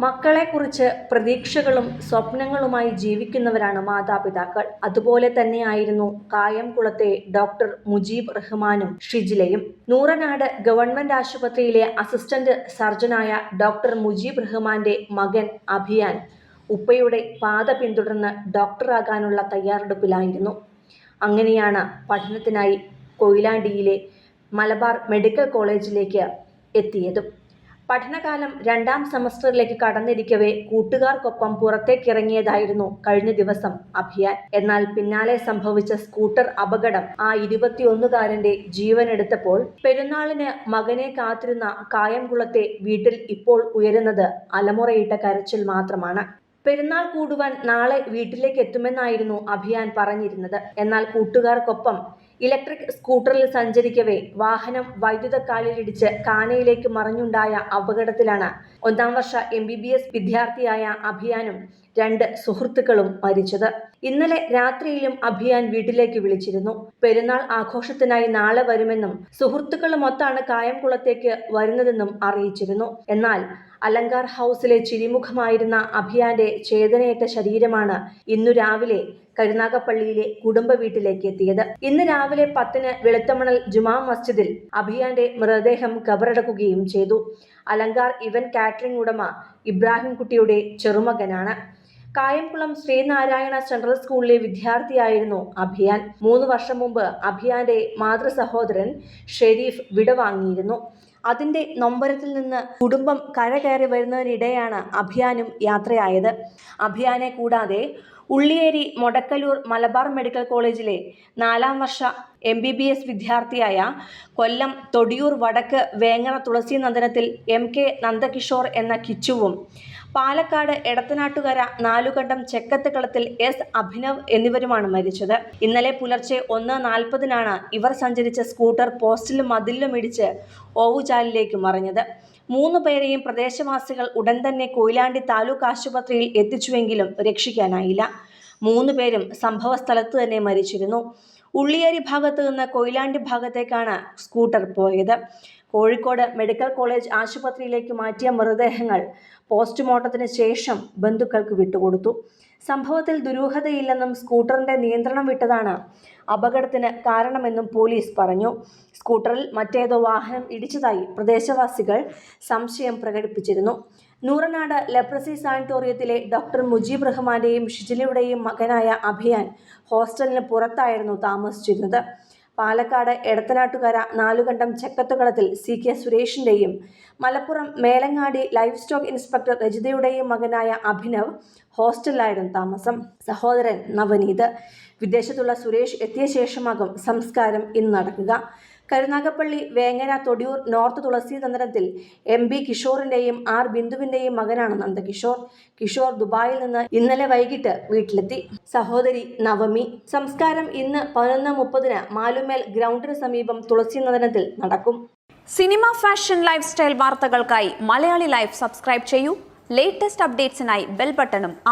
മക്കളെക്കുറിച്ച് പ്രതീക്ഷകളും സ്വപ്നങ്ങളുമായി ജീവിക്കുന്നവരാണ് മാതാപിതാക്കൾ. അതുപോലെ തന്നെയായിരുന്നു കായംകുളത്തെ ഡോക്ടർ മുജീബ് റഹ്മാനും ഷിജിലയും. നൂറനാട് ഗവൺമെന്റ് ആശുപത്രിയിലെ അസിസ്റ്റന്റ് സർജനായ ഡോക്ടർ മുജീബ് റഹ്മാന്റെ മകൻ അഭിയാൻ ഉപ്പയുടെ പാത പിന്തുടർന്ന് ഡോക്ടറാകാനുള്ള തയ്യാറെടുപ്പിലായിരുന്നു. അങ്ങനെയാണ് പഠനത്തിനായി കൊയിലാണ്ടിയിലെ മലബാർ മെഡിക്കൽ കോളേജിലേക്ക് എത്തിയതും. പഠനകാലം 2ാം സെമസ്റ്ററിലേക്ക് കടന്നിരിക്കവേ കൂട്ടുകാർക്കൊപ്പം പുറത്തേക്കിറങ്ങിയതായിരുന്നു കഴിഞ്ഞ ദിവസം അഭിയാൻ. എന്നാൽ പിന്നാലെ സംഭവിച്ച സ്കൂട്ടർ അപകടം ആ 21-കാരന്റെ ജീവനെടുത്തപ്പോൾ പെരുന്നാളിന് മകനെ കാത്തിരുന്ന കായംകുളത്തെ വീട്ടിൽ ഇപ്പോൾ ഉയരുന്നത് അലമുറയിട്ട കരച്ചിൽ മാത്രമാണ്. പെരുന്നാൾ കൂടുവാൻ നാളെ വീട്ടിലേക്ക് എത്തുമെന്നായിരുന്നു അഭിയാൻ പറഞ്ഞിരുന്നത്. എന്നാൽ കൂട്ടുകാർക്കൊപ്പം ഇലക്ട്രിക് സ്കൂട്ടറിൽ സഞ്ചരിക്കവേ വാഹനം വൈദ്യുതക്കാലിലിടിച്ച് കാനയിലേക്ക് മറിഞ്ഞുണ്ടായ അപകടത്തിലാണ് 1ാം വർഷ MBBS വിദ്യാർത്ഥിയായ അഭിയാനും 2 സുഹൃത്തുക്കളും മരിച്ചത്. ഇന്നലെ രാത്രിയിലും അഭിയാൻ വീട്ടിലേക്ക് വിളിച്ചിരുന്നു. പെരുന്നാൾ ആഘോഷത്തിനായി നാളെ വരുമെന്നും സുഹൃത്തുക്കളുമൊത്താണ് കായംകുളത്തേക്ക് വരുന്നതെന്നും അറിയിച്ചിരുന്നു. എന്നാൽ അലങ്കാർ ഹൗസിലെ ചിരിമുഖമായിരുന്ന അഭിയാന്റെ ചേതനയേറ്റ ശരീരമാണ് ഇന്നു രാവിലെ കരുനാഗപ്പള്ളിയിലെ കുടുംബ വീട്ടിലേക്ക് എത്തിയത്. ഇന്ന് രാവിലെ 10-ന് വെളുത്തമണൽ ജുമാ മസ്ജിദിൽ അഭിയാന്റെ മൃതദേഹം ഖബറടക്കുകയും ചെയ്തു. അലങ്കാർ ഇവന്റ് കാറ്ററിംഗ് ഉടമ ഇബ്രാഹിം കുട്ടിയുടെ ചെറുമകനാണ്. കായംകുളം ശ്രീനാരായണ സെൻട്രൽ സ്കൂളിലെ വിദ്യാർത്ഥിയായിരുന്നു അഭിയാൻ. 3 വർഷം മുമ്പ് അഭിയാന്റെ മാതൃസഹോദരൻ ഷെരീഫ് വിടവാങ്ങിയിരുന്നു. അതിന്റെ നൊമ്പരത്തിൽ നിന്ന് കുടുംബം കരകയറി വരുന്നതിനിടെയാണ് അഭിയാനും യാത്രയായത്. അഭിയാനെ കൂടാതെ ഉള്ളിയേരി മൊടക്കലൂർ മലബാർ മെഡിക്കൽ കോളേജിലെ 4ാം വർഷ MBBS വിദ്യാർത്ഥിയായ കൊല്ലം തൊടിയൂർ വടക്ക് വേങ്ങര തുളസീനന്ദനത്തിൽ MK നന്ദകിഷോർ എന്ന കിച്ചുവും പാലക്കാട് എടത്തനാട്ടുകര നാലുകണ്ടം ചെക്കത്ത് കളത്തിൽ S അഭിനവ് എന്നിവരുമാണ് മരിച്ചത്. ഇന്നലെ പുലർച്ചെ 1:40-നാണ് ഇവർ സഞ്ചരിച്ച സ്കൂട്ടർ പോസ്റ്റിലും മതിലിലും ഇടിച്ച് ഓവുചാലിലേക്ക് മറിഞ്ഞത്. 3 പേരെയും പ്രദേശവാസികൾ ഉടൻ തന്നെ കൊയിലാണ്ടി താലൂക്ക് ആശുപത്രിയിൽ എത്തിച്ചുവെങ്കിലും രക്ഷിക്കാനായില്ല. 3 പേരും സംഭവസ്ഥലത്ത് തന്നെ മരിച്ചിരുന്നു. ഉള്ളിയേരി ഭാഗത്ത് നിന്ന് കൊയിലാണ്ടി ഭാഗത്തേക്കാണ് സ്കൂട്ടർ പോയത്. കോഴിക്കോട് മെഡിക്കൽ കോളേജ് ആശുപത്രിയിലേക്ക് മാറ്റിയ മൃതദേഹങ്ങൾ പോസ്റ്റ്മോർട്ടത്തിന് ശേഷം ബന്ധുക്കൾക്ക് വിട്ടുകൊടുത്തു. സംഭവത്തിൽ ദുരൂഹതയില്ലെന്നും സ്കൂട്ടറിന്റെ നിയന്ത്രണം വിട്ടതാണ് അപകടത്തിന് കാരണമെന്നും പോലീസ് പറഞ്ഞു. സ്കൂട്ടറിൽ മറ്റേതോ വാഹനം ഇടിച്ചതായി പ്രദേശവാസികൾ സംശയം പ്രകടിപ്പിച്ചിരുന്നു. നൂറനാട് ലെപ്രസി സാനിറ്റോറിയത്തിലെ ഡോക്ടർ മുജീബ് റഹ്മാന്റെയും ഷിജിലയുടെയും മകനായ അഭിയാൻ ഹോസ്റ്റലിന് പുറത്തായിരുന്നു താമസിച്ചിരുന്നത്. പാലക്കാട് എടത്തനാട്ടുകര നാലുകണ്ടം ചെക്കത്തുകളത്തിൽ CK സുരേഷിന്റെയും Malappuram Melangadi livestock inspector രജിതയുടെയും മകനായ അഭിനവ് ഹോസ്റ്റലിലായിരുന്നു താമസം. സഹോദരൻ നവനീത്. വിദേശത്തുള്ള സുരേഷ് എത്തിയ ശേഷമാകും സംസ്കാരം ഇന്ന് നടക്കുക. കരുനാഗപ്പള്ളി വേങ്ങര തൊടിയൂർ നോർത്ത് തുളസീനന്ദനത്തിൽ MB കിഷോറിന്റെയും R ബിന്ദുവിന്റെയും മകനാണ് നന്ദകിഷോർ. കിഷോർ ദുബായിൽ നിന്ന് ഇന്നലെ വൈകിട്ട് വീട്ടിലെത്തി. സഹോദരി നവമി. സംസ്കാരം ഇന്ന് 11:30-ന് മാലുമേൽ ഗ്രൗണ്ടിന് സമീപം തുളസീനന്ദനത്തിൽ നടക്കും. സിനിമ, ഫാഷൻ, ലൈഫ് സ്റ്റൈൽ വാർത്തകൾക്കായി മലയാളി ലൈഫ് സബ്സ്ക്രൈബ് ചെയ്യൂ. ലേറ്റസ്റ്റ് അപ്ഡേറ്റ്സിനായി ബെൽ ബട്ടണും അമർത്തുക.